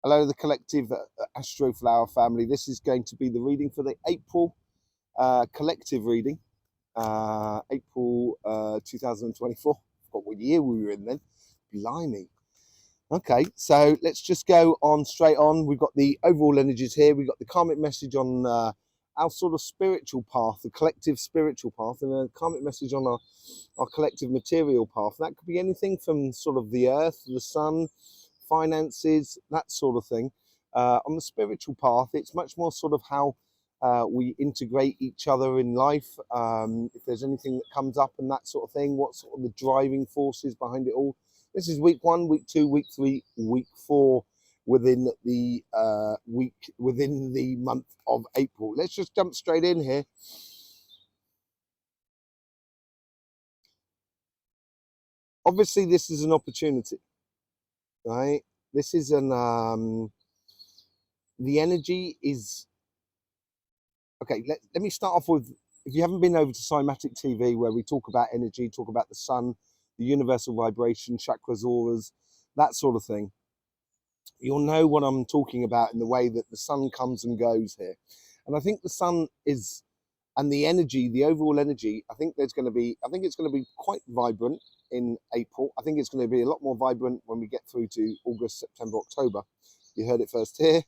Hello, the collective Astroflower family. This is going to be the reading for the April collective reading, April 2024. Forgot what year we were in then. Blimey. Okay, so let's just go on straight on. We've got the overall energies here. We've got the karmic message on our sort of spiritual path, the collective spiritual path, and a karmic message on our collective material path. That could be anything from sort of the earth, the sun, finances, that sort of thing. On the spiritual path, it's much more sort of how we integrate each other in life. If there's anything that comes up and that sort of thing, what sort of the driving forces behind it all. This is week 1, week 2, week 3, week 4 within the within the month of April. Let's just jump straight in here. Obviously, this is an opportunity, right? This is an the energy is okay. Let me start off with, if you haven't been over to Cymatic TV, where we talk about energy, talk about the sun, the universal vibration, chakras, auras, that sort of thing, you'll know what I'm talking about in the way that the sun comes and goes here. And I think the sun is, and the energy, the overall energy, I think it's going to be quite vibrant in April. I think it's going to be a lot more vibrant when we get through to August, September, October. You heard it first here.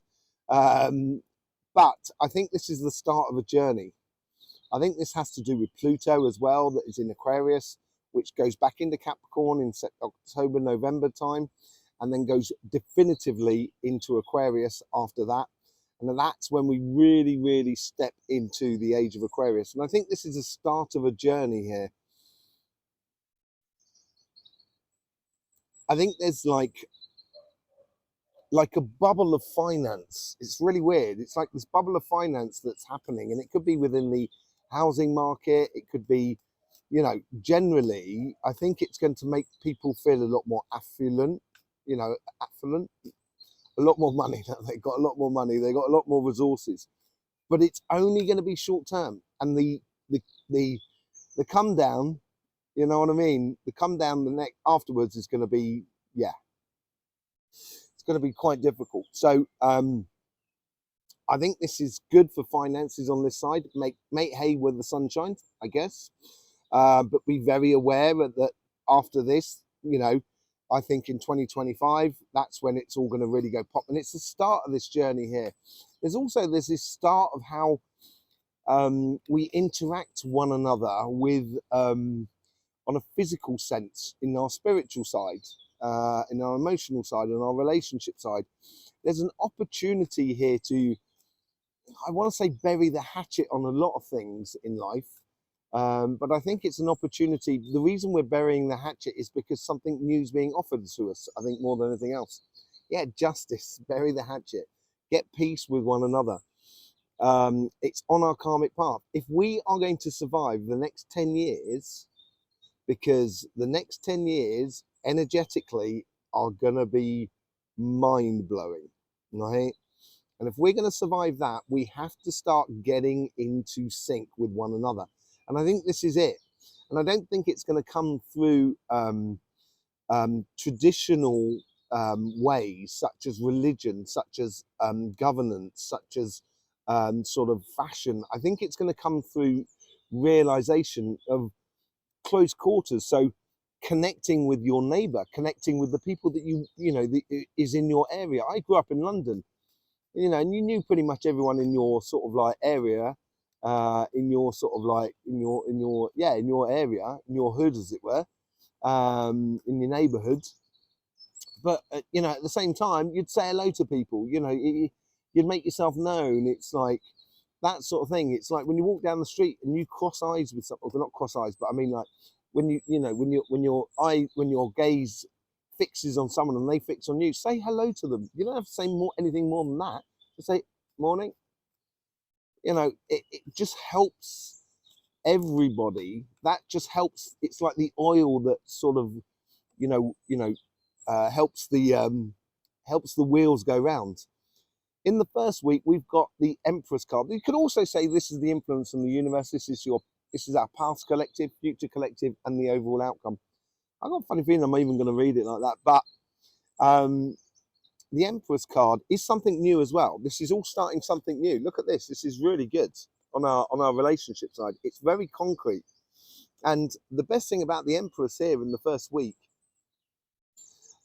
But I think this is the start of a journey. I think this has to do with Pluto as well, that is in Aquarius, which goes back into Capricorn in October, November time, and then goes definitively into Aquarius after that. And that's when we really, really step into the age of Aquarius. And I think this is the start of a journey here. I think there's like a bubble of finance. It's really weird. It's like this bubble of finance that's happening, and it could be within the housing market. It could be, you know, generally, I think it's going to make people feel a lot more affluent, you know, a lot more money. They've got a lot more money. They've got a lot more resources, but it's only going to be short term. And the come down, you know what I mean? The come down the neck afterwards is going to be, yeah, it's going to be quite difficult. So I think this is good for finances on this side. Make hay where the sun shines, I guess. But be very aware that after this, you know, I think in 2025, that's when it's all going to really go pop. And it's the start of this journey here. There's this start of how we interact one another with on a physical sense, in our spiritual side, in our emotional side, and our relationship side. There's an opportunity here to, I want to say, bury the hatchet on a lot of things in life. But I think it's an opportunity. The reason we're burying the hatchet is because something new is being offered to us, I think, more than anything else. Yeah, justice, bury the hatchet, get peace with one another. It's on our karmic path. If we are going to survive the next 10 years, because the next 10 years energetically are going to be mind-blowing, right? And if we're going to survive that, we have to start getting into sync with one another. And I think this is it. And I don't think it's going to come through traditional ways, such as religion, such as governance, such as sort of fashion. I think it's going to come through realization of close quarters. So connecting with your neighbor, connecting with the people that you know is in your area. I grew up in London, you know, and you knew pretty much everyone in your sort of like area, in your sort of like in your area, in your hood, as it were, in your neighborhood. But you know, at the same time, you'd say hello to people. You know, you'd make yourself known. It's like that sort of thing. It's like when you walk down the street and you cross eyes with someone, well, not cross eyes, but I mean, like when when your gaze fixes on someone and they fix on you, say hello to them. You don't have to say anything more than that. Just say morning. You know, it just helps everybody. That just helps. It's like the oil that sort of, helps the wheels go round. In the first week, we've got the Empress card. You could also say this is the influence from the universe. This is our past collective, future collective, and the overall outcome. I've got a funny feeling I'm even going to read it like that, but the Emperor's card is something new as well. This is all starting something new. Look at this. This is really good on our relationship side. It's very concrete. And the best thing about the Emperor's here in the first week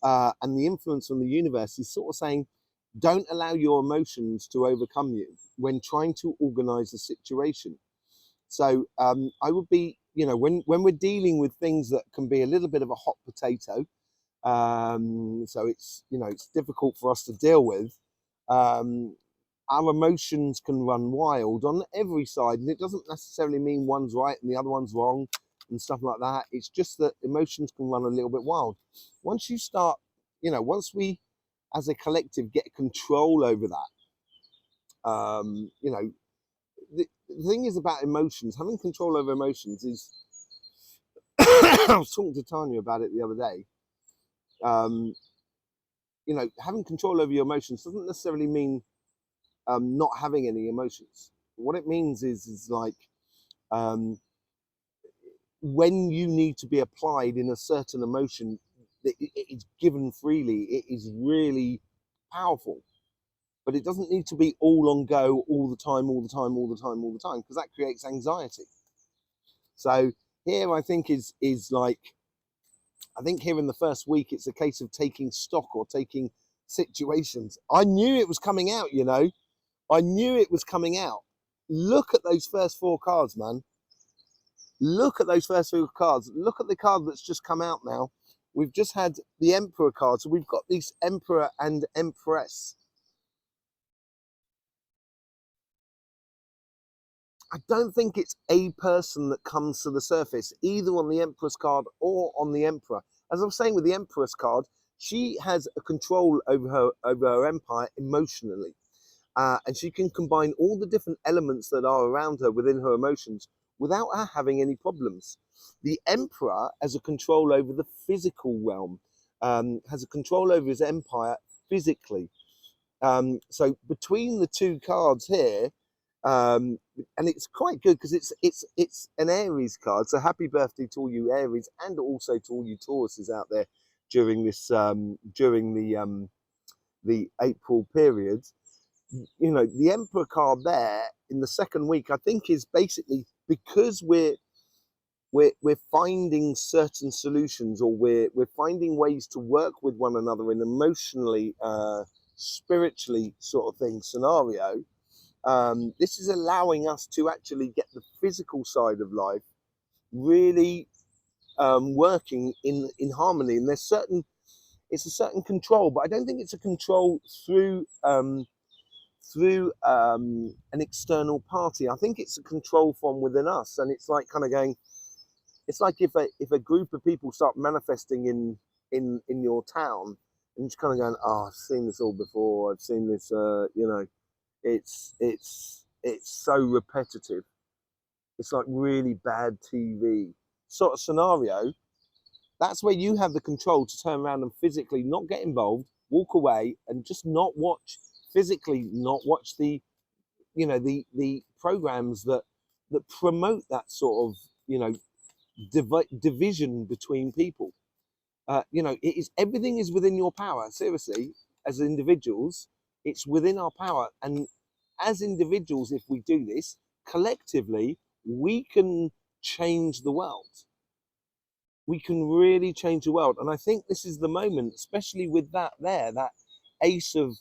and the influence from the universe is sort of saying, don't allow your emotions to overcome you when trying to organize a situation. So I would be, when we're dealing with things that can be a little bit of a hot potato, so it's difficult for us to deal with. Our emotions can run wild on every side, and it doesn't necessarily mean one's right and the other one's wrong and stuff like that. It's just that emotions can run a little bit wild. Once you start, once we as a collective get control over that, the thing is about emotions, having control over emotions is, I was talking to Tanya about it the other day. Having control over your emotions doesn't necessarily mean not having any emotions. What it means is like um, when you need to be applied in a certain emotion, it's given freely. It is really powerful, but it doesn't need to be all on go all the time, because that creates anxiety. So here, I think is like, I think here in the first week, it's a case of taking stock or taking situations. I knew it was coming out, I knew it was coming out. Look at those first four cards, man. Look at those first four cards. Look at the card that's just come out now. We've just had the Emperor card. So we've got these Emperor and Empress. I don't think it's a person that comes to the surface, either on the Empress card or on the Emperor. As I was saying with the Empress card, she has a control over her empire emotionally. And she can combine all the different elements that are around her within her emotions without her having any problems. The Emperor has a control over the physical realm, has a control over his empire physically. So between the two cards here, and it's quite good because it's an Aries card. So happy birthday to all you Aries, and also to all you Tauruses out there during this during the April period. The Emperor card there in the second week, I think, is basically because we're finding certain solutions, or we're finding ways to work with one another in emotionally, spiritually sort of thing scenario. This is allowing us to actually get the physical side of life really working in harmony. And it's a certain control, but I don't think it's a control through an external party. I think it's a control from within us, and it's like kind of going. It's like if a group of people start manifesting in your town, and you're kind of going, "Oh, I've seen this all before. I've seen this. It's so repetitive. It's like really bad TV sort of scenario." That's where you have the control to turn around and physically not get involved, walk away, and just not watch physically, not watch the programs that promote that sort of division between people. It is, everything is within your power. Seriously, as individuals, it's within our power, and as individuals, if we do this collectively, we can change the world. We can really change the world, and I think this is the moment, especially with that Ace of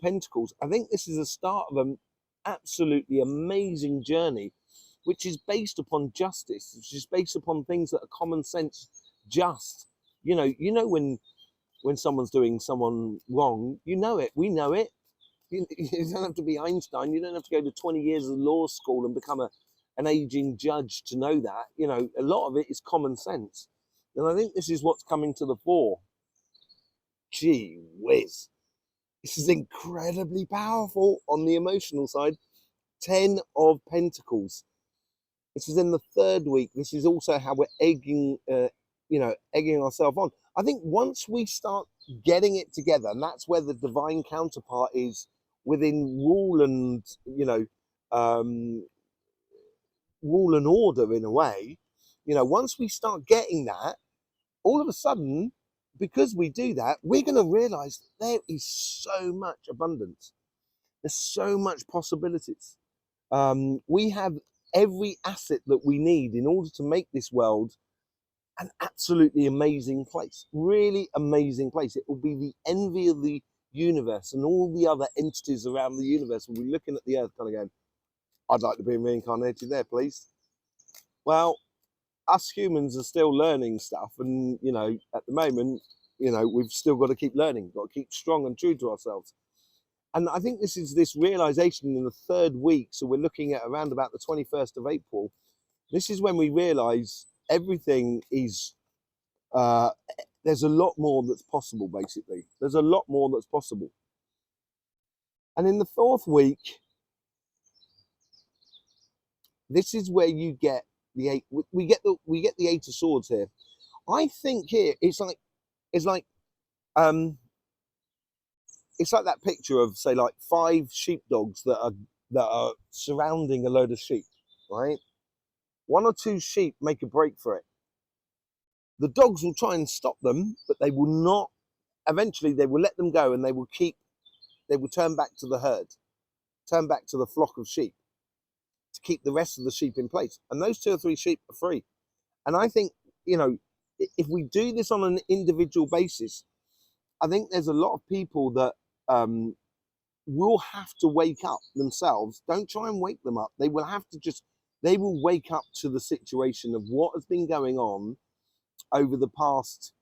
Pentacles. I think this is the start of an absolutely amazing journey, which is based upon justice, which is based upon things that are common sense, just. When someone's doing someone wrong, we know it. You don't have to be Einstein. You don't have to go to 20 years of law school and become an aging judge to know that. A lot of it is common sense. And I think this is what's coming to the fore. Gee whiz. This is incredibly powerful on the emotional side. 10 of Pentacles. This is in the third week. This is also how we're egging ourselves on. I think once we start getting it together, and that's where the divine counterpart is within rule and rule and order in a way. Once we start getting that, all of a sudden because we do that, we're going to realize there is so much abundance. There's so much possibilities. We have every asset that we need in order to make this world an absolutely amazing place, really amazing place. It will be the envy of the universe, and all the other entities around the universe will be looking at the earth kind of going, I'd like to be reincarnated there, please. Well, us humans are still learning stuff, and at the moment, we've still got to keep learning, got to keep strong and true to ourselves. And I think this is this realization in the 3rd week, so we're looking at around about the 21st of April. This is when we realize everything is there's a lot more that's possible. Basically, there's a lot more that's possible. And in the 4th week, this is where you get the 8. We get the 8 of Swords here. I think here it's like that picture of, say, like 5 sheepdogs that are surrounding a load of sheep, right? 1 or 2 sheep make a break for it. The dogs will try and stop them, but they will not. Eventually, they will let them go, and they will turn back to the herd, turn back to the flock of sheep to keep the rest of the sheep in place. And those 2 or 3 sheep are free. And I think, if we do this on an individual basis, I think there's a lot of people that will have to wake up themselves. Don't try and wake them up. They will wake up to the situation of what has been going on over the past,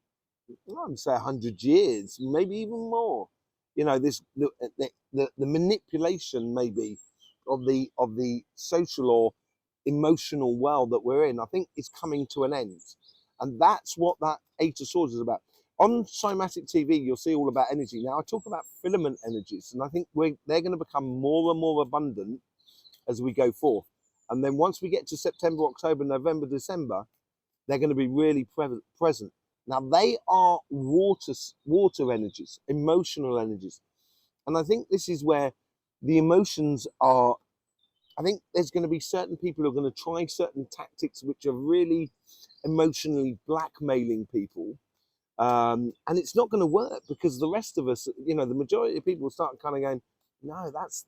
I would say, 100 years, maybe even more. The manipulation maybe of the social or emotional world that we're in, I think, is coming to an end. And that's what that 8 of Swords is about. On Cymatic TV, you'll see all about energy. Now, I talk about filament energies, and I think they're going to become more and more abundant as we go forth. And then once we get to September, October, November, December, they're going to be really present. Now, they are water energies, emotional energies. And I think this is where the emotions are. I think there's going to be certain people who are going to try certain tactics which are really emotionally blackmailing people. And it's not going to work, because the rest of us, the majority of people start kind of going, no, that's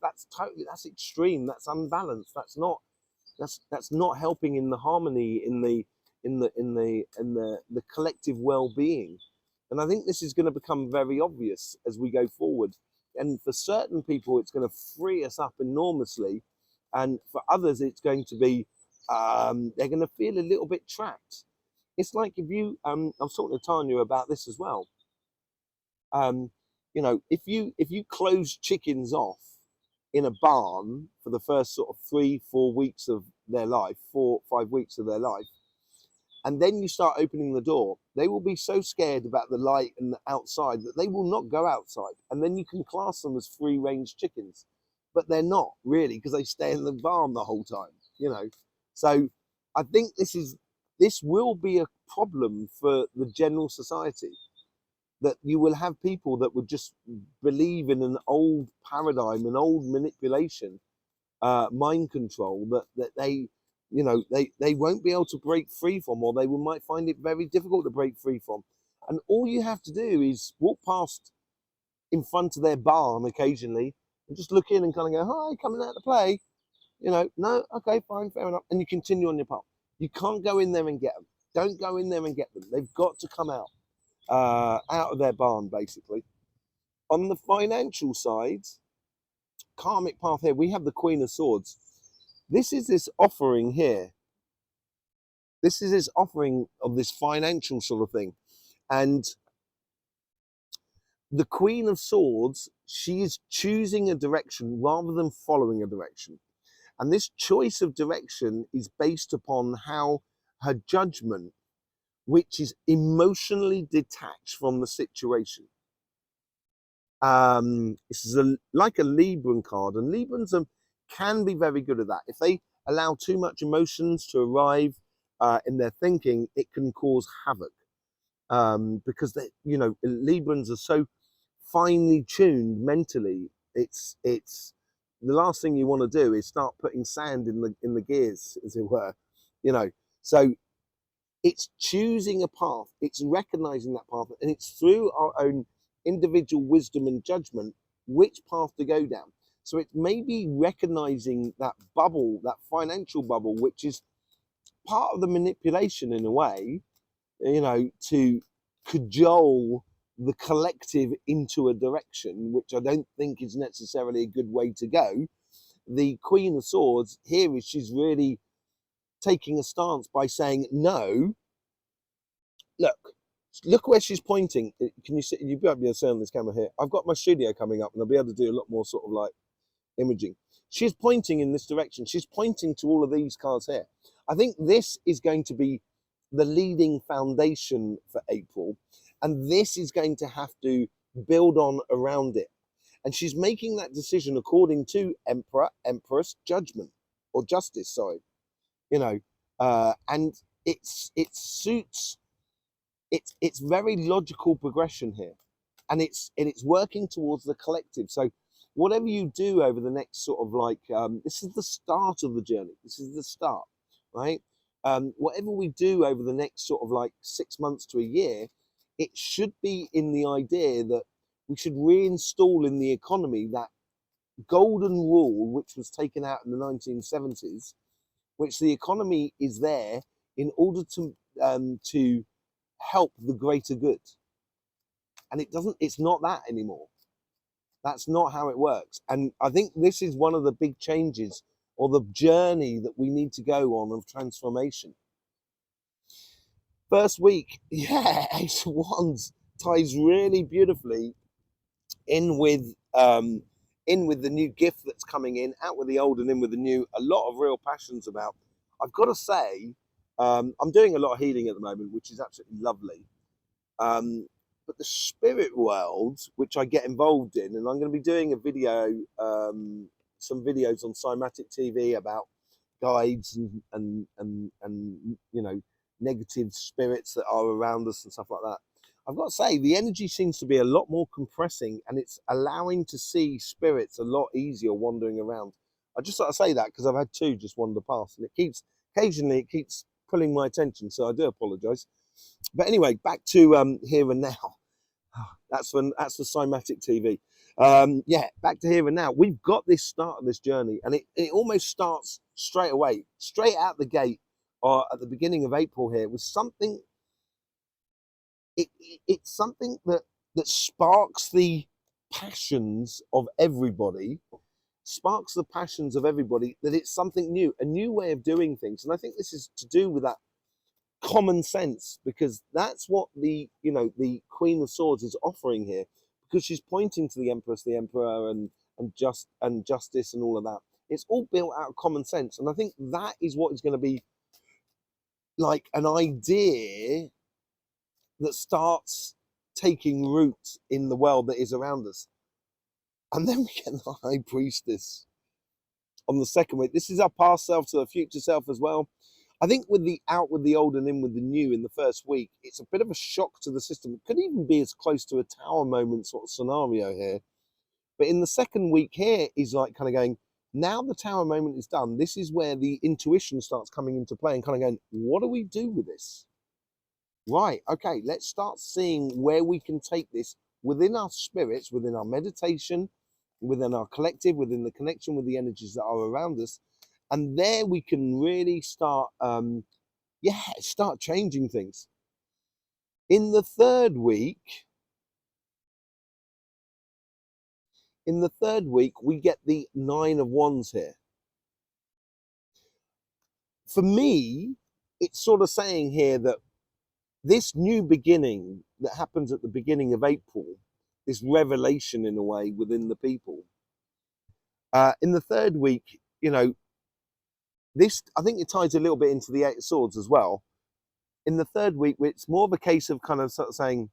extreme, that's unbalanced, that's not helping in the harmony, in the collective well-being. And I think this is going to become very obvious as we go forward. And for certain people, it's going to free us up enormously, and for others, it's going to be they're going to feel a little bit trapped. It's like if you, I was talking to Tanya about this as well. If you close chickens off in a barn for the first sort of 3-4 weeks of their life, 4-5 weeks of their life, and then you start opening the door, they will be so scared about the light and the outside that they will not go outside. And then you can class them as free-range chickens, but they're not really, because they stay in the barn the whole time. So I think this will be a problem for the general society, that you will have people that would just believe in an old paradigm, an old manipulation, mind control, that they won't be able to break free from, or they might find it very difficult to break free from. And all you have to do is walk past in front of their barn occasionally and just look in and kind of go, hi, coming out to play. No, okay, fine, fair enough. And you continue on your path. You can't go in there and get them. Don't go in there and get them. They've got to come out of their barn, basically. On the financial side, karmic path here, we have the Queen of Swords. This is this offering here. This is this offering of this financial sort of thing. And the Queen of Swords, she is choosing a direction rather than following a direction. And this choice of direction is based upon how her judgment, which is emotionally detached from the situation. This is like a Libran card, and Librans can be very good at that. If they allow too much emotions to arrive in their thinking, it can cause havoc, because Librans are so finely tuned mentally. It's the last thing you want to do is start putting sand in the gears, as it were. So It's choosing a path, it's recognizing that path, and it's through our own individual wisdom and judgment which path to go down. So it may be recognizing that bubble, that financial bubble, which is part of the manipulation in a way, to cajole the collective into a direction, which I don't think is necessarily a good way to go. The Queen of Swords here is she's really taking a stance by saying, no, look where she's pointing. Can you see? You'll be able to see on this camera here. I've got my studio coming up and I'll be able to do a lot more sort of like imaging. She's pointing in this direction. She's pointing to all of these cards here. I think this is going to be the leading foundation for April, and this is going to have to build on around it. And she's making that decision according to Emperor, Empress, judgment, or justice, sorry. And it suits, it's very logical progression here. And it's working towards the collective. So whatever you do over the next sort of like, this is the start of the journey. This is the start, right? Whatever we do over the next sort of like 6 months to a year, it should be in the idea that we should reinstall in the economy that golden rule which was taken out in the 1970s, which the economy is there in order to help the greater good. And it's not that anymore. That's not how it works. And I think this is one of the big changes or the journey that we need to go on of transformation. First week, yeah, Ace of Wands ties really beautifully in with the new gift that's coming in, out with the old and in with the new. A lot of real passions about. I've got to say, I'm doing a lot of healing at the moment, which is absolutely lovely. But the spirit world, which I get involved in, and I'm going to be doing a video, some videos on Cymatic TV about guides and negative spirits that are around us and stuff like that. I've got to say, the energy seems to be a lot more compressing, and it's allowing to see spirits a lot easier wandering around. I just sort of say that because I've had two just wander past, and occasionally it keeps pulling my attention, so I do apologise. But anyway, back to here and now. That's the Cymatic TV. Yeah, back to here and now. We've got this start of this journey, and it almost starts straight away, straight out the gate, or at the beginning of April here, with something. It's something that sparks the passions of everybody, that it's something new, a new way of doing things. And I think this is to do with that common sense, because that's what the Queen of Swords is offering here, because she's pointing to the Empress, the Emperor, and justice and all of that. It's all built out of common sense, and I think that is what is going to be like an idea that starts taking root in the world that is around us. And then we get the High Priestess on the second week. This is our past self to the future self as well. I think with the out with the old and in with the new in the first week, it's a bit of a shock to the system. It could even be as close to a tower moment sort of scenario here. But in the second week here is like kind of going, now the tower moment is done. This is where the intuition starts coming into play and kind of going, what do we do with this? Right, okay, let's start seeing where we can take this within our spirits, within our meditation, within our collective, within the connection with the energies that are around us. And there we can really start, start changing things. In the third week, we get the Nine of Wands here. For me, it's sort of saying here that this new beginning that happens at the beginning of April, this revelation in a way within the people. In the third week, this, I think it ties a little bit into the Eight of Swords as well. In the third week, it's more of a case of kind of sort of saying,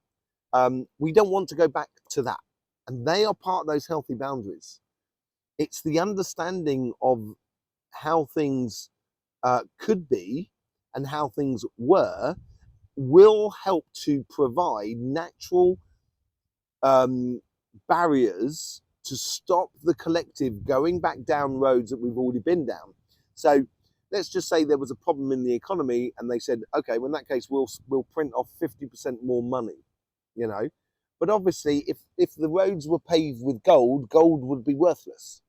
we don't want to go back to that. And they are part of those healthy boundaries. It's the understanding of how things could be and how things were will help to provide natural barriers to stop the collective going back down roads that we've already been down. So let's just say there was a problem in the economy, and they said, okay, well, in that case, we'll print off 50% more money, you know. But obviously, if the roads were paved with gold, gold would be worthless,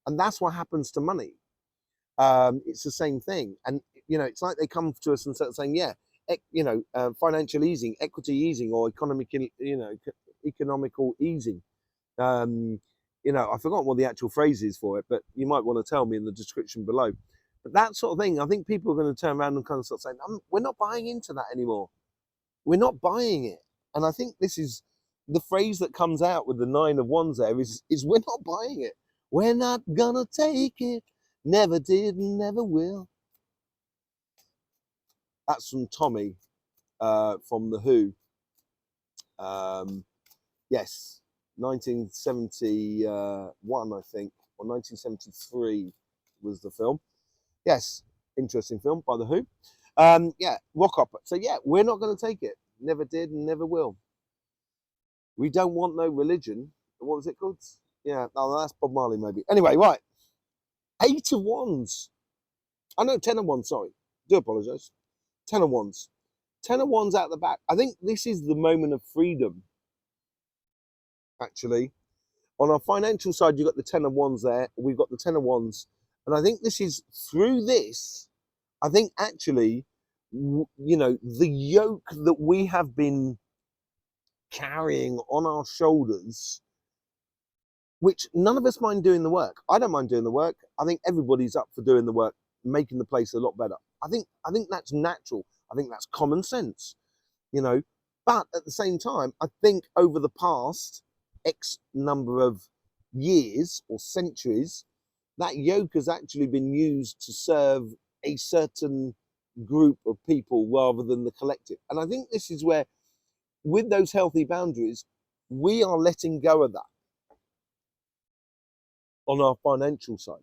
and that's what happens to money. It's the same thing, and you know, it's like they come to us and start saying, yeah, you know, financial easing, equity easing, or economical easing. You know, I forgot what the actual phrase is for it, but you might want to tell me in the description below. But that sort of thing, I think people are going to turn around and kind of start saying, we're not buying into that anymore. We're not buying it. And I think this is the phrase that comes out with the 9 of Wands there is we're not buying it. We're not gonna take it. Never did and never will. That's from Tommy from The Who. Yes, 1971, I think, or 1973 was the film. Yes, interesting film by The Who. Yeah, rock opera. So yeah, we're not going to take it. Never did and never will. We don't want no religion. What was it called? Yeah, no, that's Bob Marley maybe. Anyway, right. 8 of Wands. I know 10 of Wands, sorry. Do apologise. 10 of Wands. 10 of Wands out the back. I think this is the moment of freedom, actually. On our financial side, you've got the 10 of Wands there. We've got the 10 of Wands. And I think this is, through this, I think actually, you know, the yoke that we have been carrying on our shoulders, which none of us mind doing the work. I don't mind doing the work. I think everybody's up for doing the work, making the place a lot better. I think that's natural. I think that's common sense, you know. But at the same time, I think over the past X number of years or centuries, that yoke has actually been used to serve a certain group of people rather than the collective. And I think this is where, with those healthy boundaries, we are letting go of that on our financial side.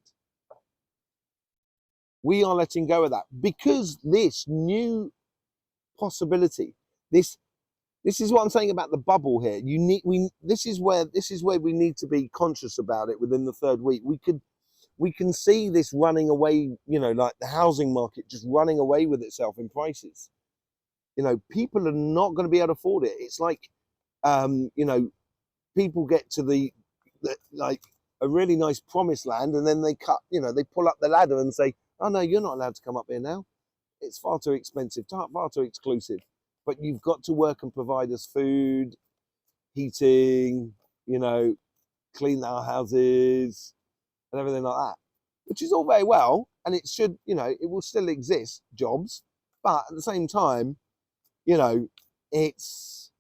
We are letting go of that because this new possibility, this is what I'm saying about the bubble here. This is where we need to be conscious about it within the 3rd week. We can see this running away, you know, like the housing market just running away with itself in prices. You know, people are not going to be able to afford it. It's like, you know, people get to the like a really nice promised land, and then they pull up the ladder and say, oh no, you're not allowed to come up here now. It's far too expensive, far too exclusive. But you've got to work and provide us food, heating, you know, clean our houses and everything like that, which is all very well. And it should, you know, it will still exist, jobs. But at the same time, you know, it's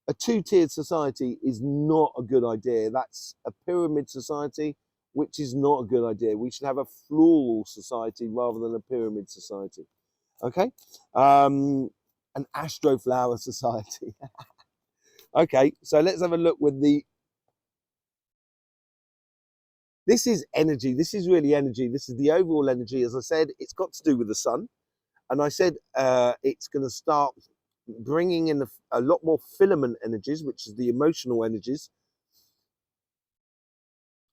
a 2-tiered society is not a good idea. That's a pyramid society, which is not a good idea. We should have a floral society rather than a pyramid society. Okay? An Astroflower society. Okay, so let's have a look with the... This is energy. This is really energy. This is the overall energy. As I said, it's got to do with the sun. And I said it's going to start bringing in a lot more filament energies, which is the emotional energies.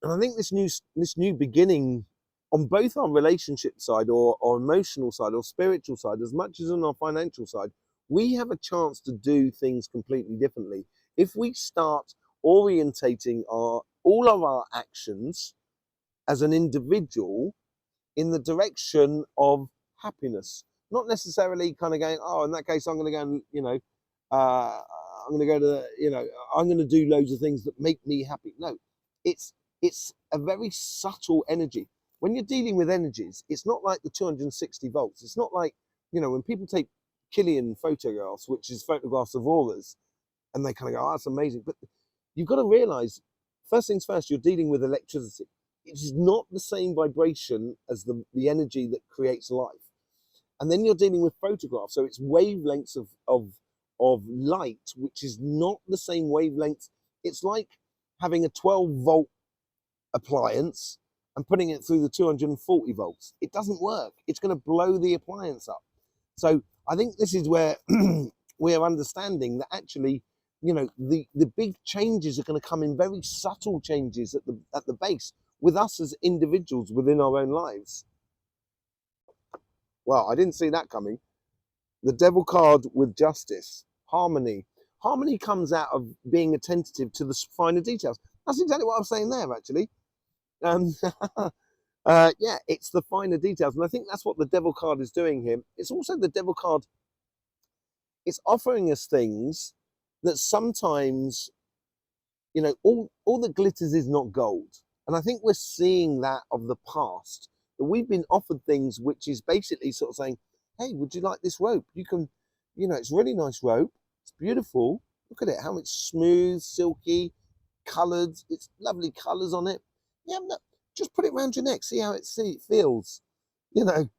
And I think this new beginning on both our relationship side or emotional side or spiritual side, as much as on our financial side, we have a chance to do things completely differently. If we start orientating all of our actions as an individual in the direction of happiness, not necessarily kind of going, oh, in that case, I'm going to go and, you know, I'm going to go to, you know, I'm going to do loads of things that make me happy. No, it's a very subtle energy. When you're dealing with energies, it's not like the 260 volts. It's not like, you know, when people take Killian photographs, which is photographs of auras, and they kind of go, oh, that's amazing. But you've got to realize, first things first, you're dealing with electricity. It is not the same vibration as the energy that creates life. And then you're dealing with photographs. So it's wavelengths of light, which is not the same wavelength. It's like having a 12-volt appliance and putting it through the 240 volts. It doesn't work. It's going to blow the appliance up. So I think this is where we're understanding that actually, you know, the big changes are going to come in very subtle changes at the base with us as individuals within our own lives. Well, I didn't see that coming. The devil card with justice, harmony. Harmony comes out of being attentive to the finer details. That's exactly what I'm saying there, actually. Um, yeah, it's the finer details. And I think that's what the devil card is doing here. It's also the devil card, it's offering us things that sometimes, you know, all that glitters is not gold. And I think we're seeing that of the past, that we've been offered things which is basically sort of saying, hey, would you like this rope? You can, you know, it's really nice rope. It's beautiful. Look at it, how it's smooth, silky, coloured. It's lovely colours on it. Yeah, no, just put it around your neck. See how it feels, you know.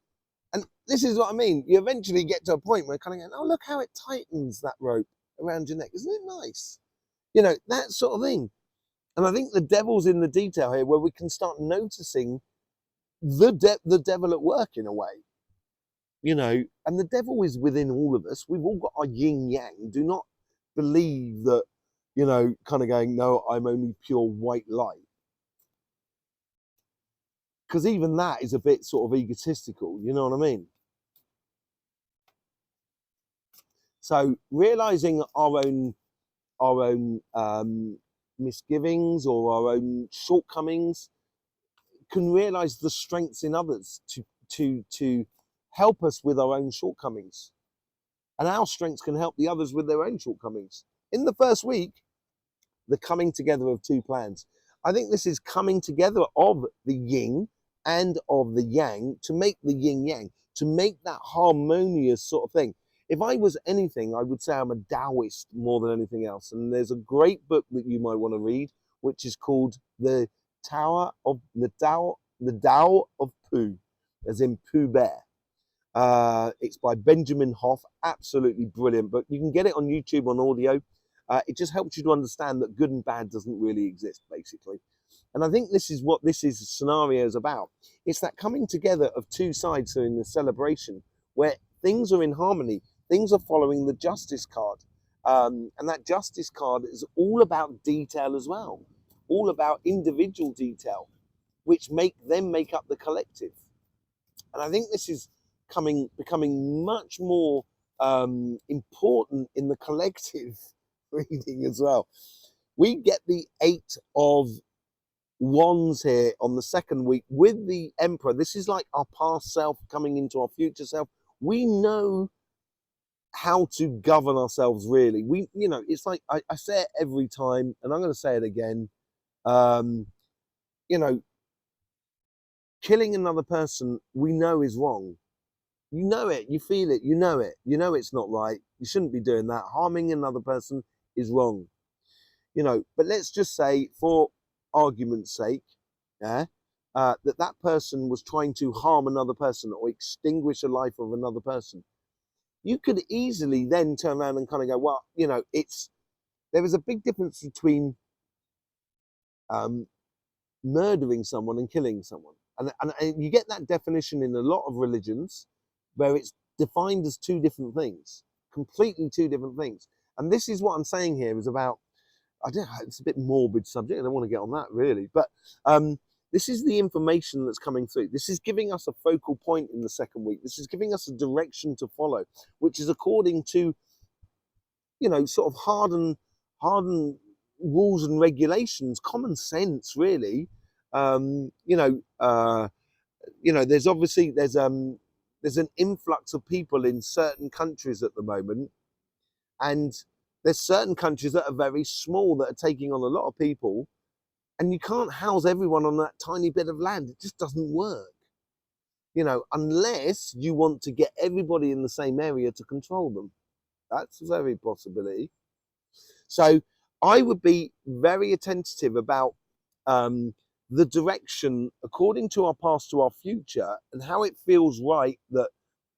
And this is what I mean. You eventually get to a point where kind of going, oh, look how it tightens that rope around your neck. Isn't it nice? You know, that sort of thing. And I think the devil's in the detail here, where we can start noticing the devil at work in a way, you know, and the devil is within all of us. We've all got our yin yang. Do not believe that, you know, kind of going, no, I'm only pure white light. Because even that is a bit sort of egotistical, you know what I mean? So realizing our own misgivings or our own shortcomings, can realize the strengths in others to help us with our own shortcomings, and our strengths can help the others with their own shortcomings. In the first week, the coming together of two plans. I think this is coming together of the yin and of the yang to make the yin yang, to make that harmonious sort of thing. If I was anything, I would say I'm a Taoist more than anything else. And there's a great book that you might want to read, which is called the Tao of Pooh, as in Pooh Bear. It's by Benjamin Hoff. Absolutely brilliant book. You can get it on YouTube on audio. It just helps you to understand that good and bad doesn't really exist, basically. And I think this is what this scenario is about. It's that coming together of two sides in the celebration where things are in harmony. Things are following the justice card. And that justice card is all about detail as well. All about individual detail, which make up the collective. And I think this is becoming much more important in the collective reading as well. We get the 8 of Wands here on the second week with the Emperor. This is like our past self coming into our future self. We know how to govern ourselves, really. We, you know, it's like I say it every time, and I'm going to say it again. You know, killing another person we know is wrong. You know it, you feel it, you know it's not right. You shouldn't be doing that. Harming another person is wrong. You know, but let's just say, for argument's sake, yeah, that person was trying to harm another person or extinguish a life of another person. You could easily then turn around and kind of go, well, you know, there is a big difference between murdering someone and killing someone. And you get that definition in a lot of religions where it's defined as two different things, completely two different things. And this is what I'm saying here is about, I don't know, it's a bit morbid subject. I don't want to get on that really, but this is the information that's coming through. This is giving us a focal point in the second week. This is giving us a direction to follow, which is according to, you know, sort of hardened rules and regulations, common sense, really. There's obviously there's an influx of people in certain countries at the moment, and there's certain countries that are very small that are taking on a lot of people, and you can't house everyone on that tiny bit of land. It just doesn't work, you know, unless you want to get everybody in the same area to control them. That's a very possibility. So I would be very attentive about the direction according to our past to our future, and how it feels right that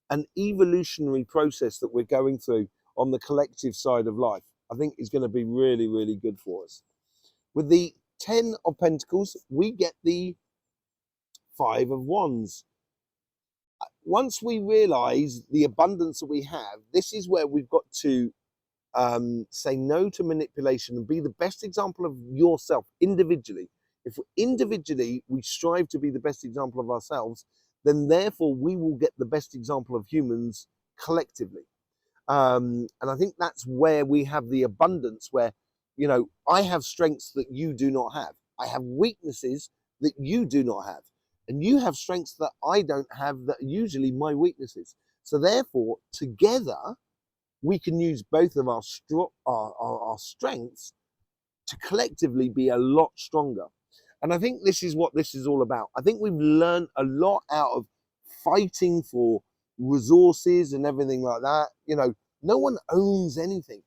an evolutionary process that we're going through on the collective side of life, I think is going to be really, really good for us. With the 10 of Pentacles, we get the 5 of Wands. Once we realize the abundance that we have, this is where we've got to say no to manipulation and be the best example of yourself individually. If individually we strive to be the best example of ourselves, then therefore we will get the best example of humans collectively. And I think that's where we have the abundance, where, you know, I have strengths that you do not have. I have weaknesses that you do not have. And you have strengths that I don't have that are usually my weaknesses. So therefore, together, we can use both of our strengths to collectively be a lot stronger. And I think this is what this is all about. I think we've learned a lot out of fighting for resources and everything like that. You know, no one owns anything.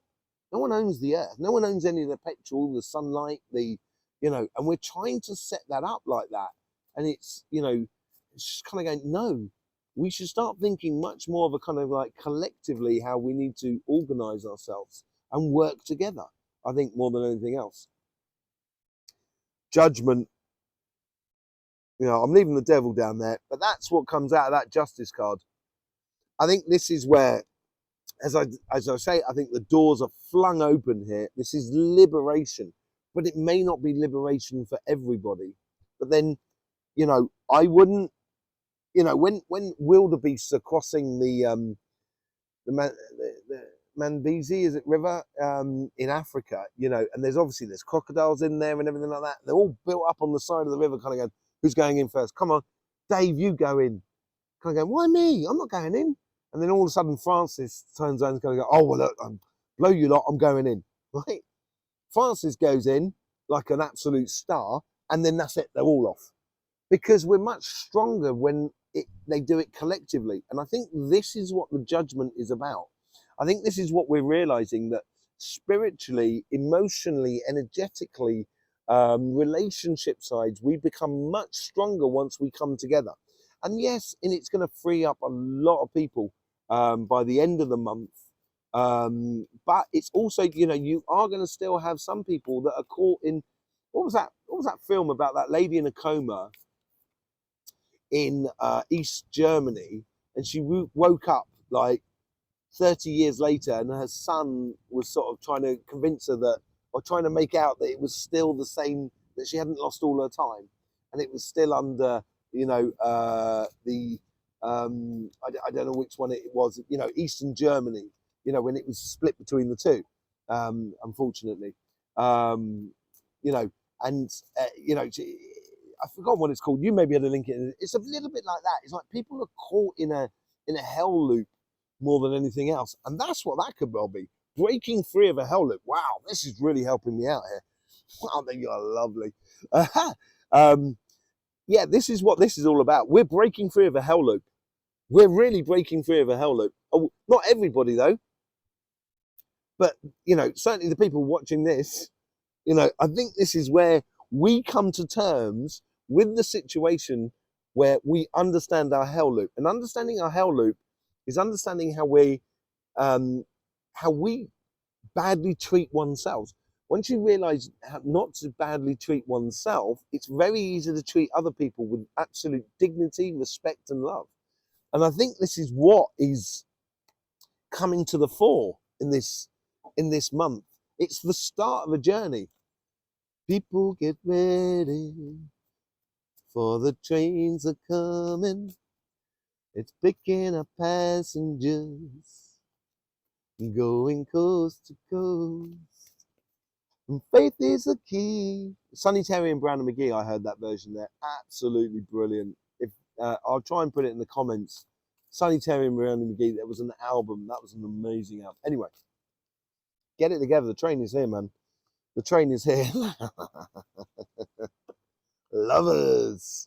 No one owns the earth. No one owns any of the petrol, the sunlight, the, you know, and we're trying to set that up like that. And it's, you know, it's just kind of going, no, we should start thinking much more of a kind of like collectively how we need to organize ourselves and work together. I think more than anything else. Judgment. You know, I'm leaving the devil down there, but that's what comes out of that justice card. I think this is where, as I say, I think the doors are flung open here. This is liberation, but it may not be liberation for everybody. But then, you know, I wouldn't, you know, when wildebeests are crossing the Mandezi, is it river, in Africa, you know, and there's crocodiles in there and everything like that. They're all built up on the side of the river, kind of going, who's going in first? Come on, Dave, you go in. Kind of going, why me? I'm not going in. And then all of a sudden, Francis turns around and is going to go, oh, well, look, blow you lot, I'm going in. Right? Francis goes in like an absolute star, and then that's it, they're all off. Because we're much stronger when they do it collectively. And I think this is what the judgment is about. I think this is what we're realizing, that spiritually, emotionally, energetically, relationship sides, we become much stronger once we come together. And yes, and it's going to free up a lot of people by the end of the month. But it's also, you know, you are going to still have some people that are caught in, what was that film about that lady in a coma in East Germany, and she woke up like 30 years later, and her son was sort of trying to convince her that, or trying to make out that it was still the same, that she hadn't lost all her time, and it was still under, you know, I don't know which one it was, you know, Eastern Germany, you know, when it was split between the two, unfortunately, you know, and you know, I forgot what it's called. You may be able to link it. It's a little bit like that. It's like people are caught in a hell loop more than anything else, and that's what that could well be. Breaking free of a hell loop. Wow, this is really helping me out here. Wow, you are lovely. Yeah, this is what this is all about. We're breaking free of a hell loop. We're really breaking free of a hell loop. Oh, not everybody though, but you know, certainly the people watching this, you know, I think this is where we come to terms with the situation where we understand our hell loop. And understanding our hell loop is understanding how we badly treat oneself. Once you realize how not to badly treat oneself, it's very easy to treat other people with absolute dignity, respect, and love. And I think this is what is coming to the fore in this month. It's the start of a journey. People get ready, for the trains are coming. It's picking up passengers, going coast to coast. And faith is the key. Sonny Terry and Brown and McGee, I heard that version there. Absolutely brilliant. If I'll try and put it in the comments. Sonny Terry and Brown and McGee, there was an album. That was an amazing album. Anyway, get it together. The train is here, man. The train is here. Lovers.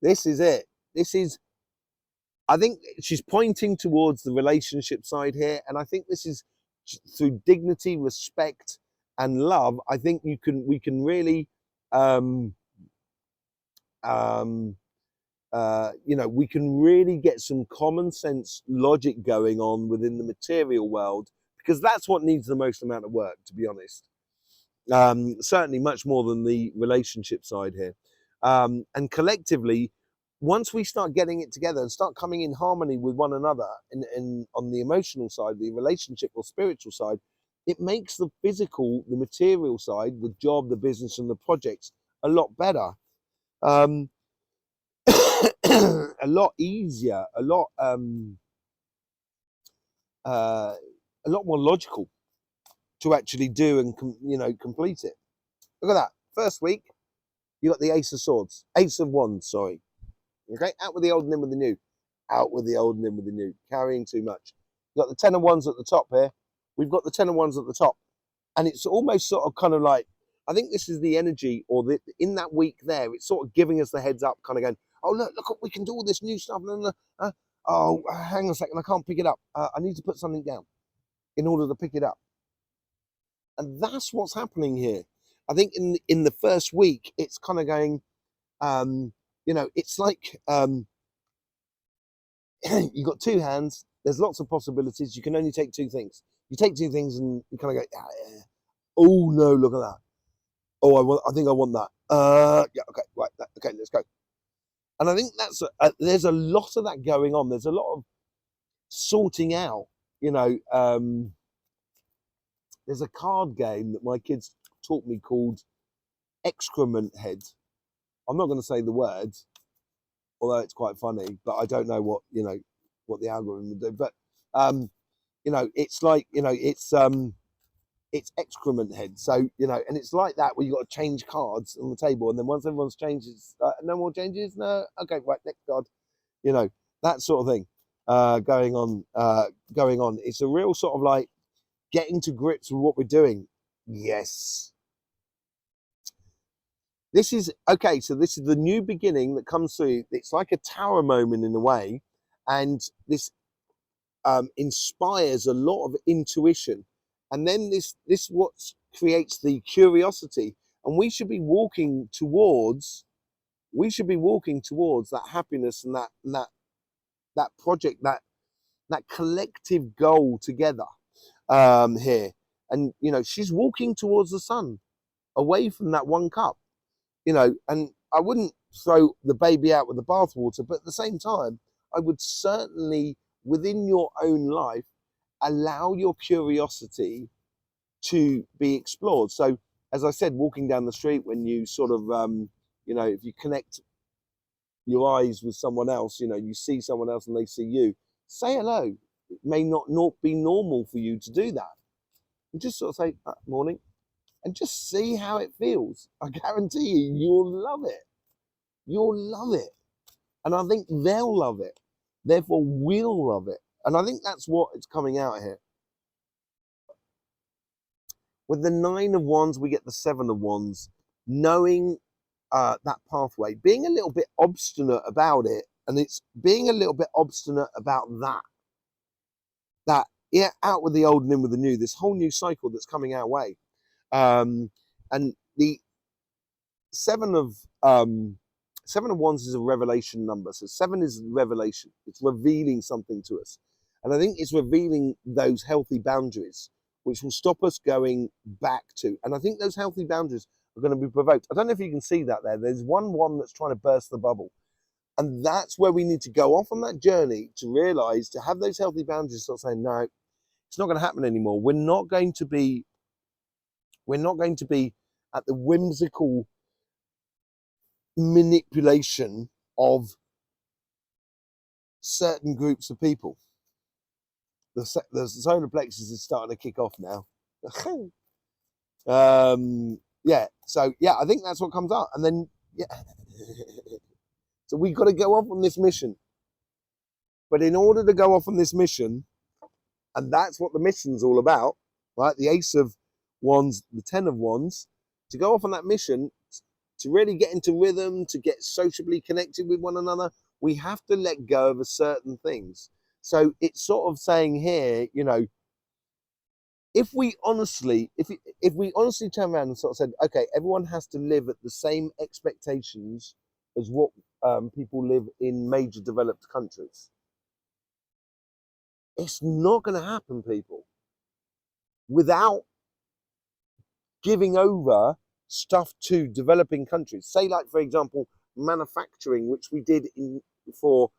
This is it. This is, I think she's pointing towards the relationship side here. And I think this is through dignity, respect, and love. I think we can really, you know, we can really get some common sense logic going on within the material world, because that's what needs the most amount of work, to be honest. Certainly much more than the relationship side here. And collectively, once we start getting it together and start coming in harmony with one another in on the emotional side, the relationship or spiritual side, it makes the physical, the material side, the job, the business, and the projects a lot better. a lot easier, a lot more logical to actually do and complete it. Look at that. First week, you got the Ace of Swords, Ace of Wands, sorry. Okay, out with the old and in with the new. Out with the old and in with the new. Carrying too much. You've got the Ten of Wands at the top here. We've got the Ten of Wands at the top. And it's almost sort of kind of like, I think this is the energy, or in that week there, it's sort of giving us the heads up, kind of going, oh, look, we can do all this new stuff. Oh, hang on a second, I can't pick it up. I need to put something down in order to pick it up. And that's what's happening here. I think in the first week, it's kind of going, it's like you've got two hands. There's lots of possibilities. You can only take two things. You take two things and you kind of go, oh no, look at that. Oh, I think I want that. Yeah, okay, right. Okay, let's go. And I think that's there's a lot of that going on. There's a lot of sorting out. There's a card game that my kids taught me called Excrement Head. I'm not going to say the words, although it's quite funny, but I don't know what the algorithm would do. But it's like it's Excrement Head. So and it's like that where you got to change cards on the table, and then once everyone's changed, it's no more changes. No, okay, right, next card. That sort of thing going on. It's a real sort of like getting to grips with what we're doing. Yes. This is okay. So this is the new beginning that comes through. It's like a tower moment in a way, and this inspires a lot of intuition, and then this what creates the curiosity, and we should be walking towards that happiness and that project, that collective goal together here. And she's walking towards the sun, away from that one cup. And I wouldn't throw the baby out with the bathwater, but at the same time, I would certainly, within your own life, allow your curiosity to be explored. So, as I said, walking down the street, when you sort of, if you connect your eyes with someone else, you see someone else and they see you, say hello. It may not be normal for you to do that. And just sort of say, morning. And just see how it feels. I guarantee you'll love it. You'll love it. And I think they'll love it. Therefore, we'll love it. And I think that's what is coming out here. With the Nine of Wands, we get the Seven of Wands. Knowing that pathway, being a little bit obstinate about it. And it's being a little bit obstinate about that, out with the old and in with the new. This whole new cycle that's coming our way. And the Seven of Wands is a revelation number. So 7 is revelation. It's revealing something to us. And I think it's revealing those healthy boundaries, which will stop us going back to. And I think those healthy boundaries are going to be provoked. I don't know if you can see that there. There's one that's trying to burst the bubble. And that's where we need to go off on that journey to realize, to have those healthy boundaries, start saying, no, it's not going to happen anymore. We're not going to be at the whimsical manipulation of certain groups of people. The solar plexus is starting to kick off now. Yeah, so yeah, I think that's what comes out. And then, yeah. So we've got to go off on this mission. But in order to go off on this mission, and that's what the mission's all about, right? The Ace of Wands, the Ten of Wands, to go off on that mission, to really get into rhythm, to get sociably connected with one another, we have to let go of certain things. So it's sort of saying here, if we honestly turn around and sort of said, okay, everyone has to live at the same expectations as what people live in major developed countries. It's not going to happen, people, without giving over stuff to developing countries. Say, like, for example, manufacturing, which we did for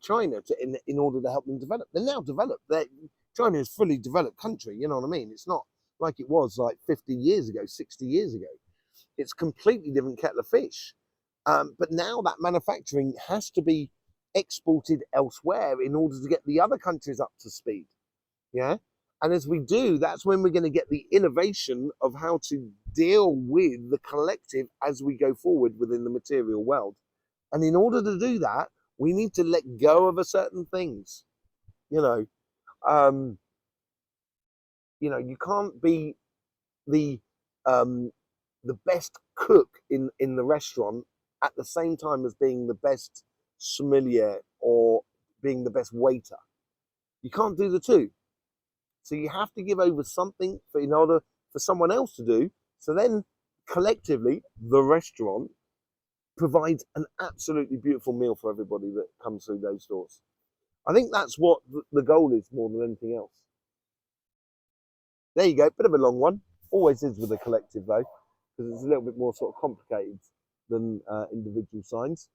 China in order to help them develop. They're now developed. China is a fully developed country, you know what I mean? It's not like it was like 50 years ago, 60 years ago. It's completely different kettle of fish. But now that manufacturing has to be exported elsewhere in order to get the other countries up to speed. Yeah. And as we do, that's when we're going to get the innovation of how to deal with the collective as we go forward within the material world. And in order to do that, we need to let go of a certain things. You know, um, you can't be the um, the best cook in the restaurant at the same time as being the best sommelier or being the best waiter. You can't do the two. So you have to give over something in order for someone else to do. So then collectively, the restaurant provides an absolutely beautiful meal for everybody that comes through those doors. I think that's what the goal is more than anything else. There you go, bit of a long one. Always is with a collective though, because it's a little bit more sort of complicated than individual signs.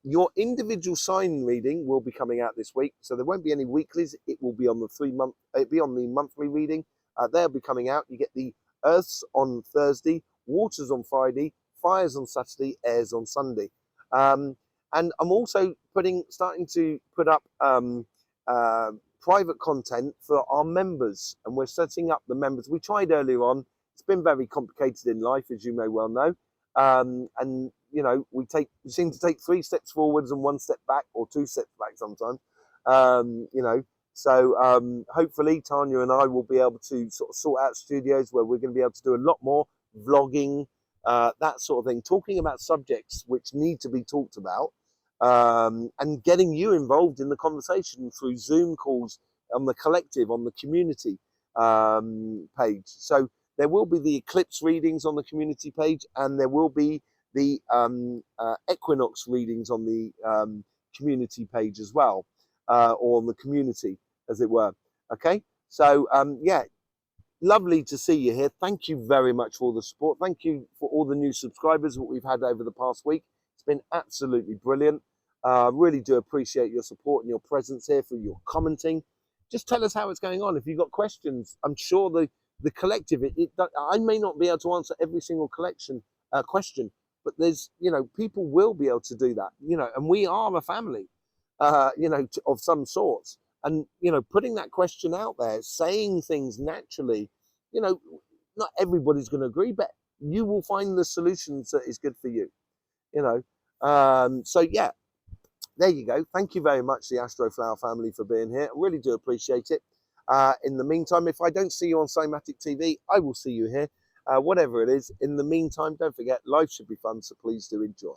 Your individual sign reading will be coming out this week, so there won't be any weeklies. It will be on the 3 month. It'll be on the monthly reading. They'll be coming out. You get the Earths on Thursday, Waters on Friday, Fires on Saturday, Airs on Sunday. And I'm also starting to put up private content for our members, and we're setting up the members. We tried earlier on. It's been very complicated in life, as you may well know. And we seem to take 3 steps forwards and 1 step back, or 2 steps back sometimes. So hopefully Tanya and I will be able to sort of sort out studios where we're going to be able to do a lot more vlogging, that sort of thing, talking about subjects which need to be talked about, and getting you involved in the conversation through Zoom calls on the collective, on the community page. So there will be the eclipse readings on the community page, and there will be the equinox readings on the community page as well, or on the community, as it were. Okay, so yeah, lovely to see you here. Thank you very much for all the support. Thank you for all the new subscribers that we've had over the past week. It's been absolutely brilliant. Really do appreciate your support and your presence here, for your commenting. Just tell us how it's going on. If you've got questions, I'm sure the collective, I may not be able to answer every single question, but there's, people will be able to do that, and we are a family, of some sorts. And, putting that question out there, saying things naturally, not everybody's going to agree, but you will find the solutions that is good for you, So yeah, there you go. Thank you very much, the Astroflower family, for being here. I really do appreciate it. In the meantime, if I don't see you on Cymatic TV, I will see you here, whatever it is. In the meantime, don't forget, life should be fun, so please do enjoy.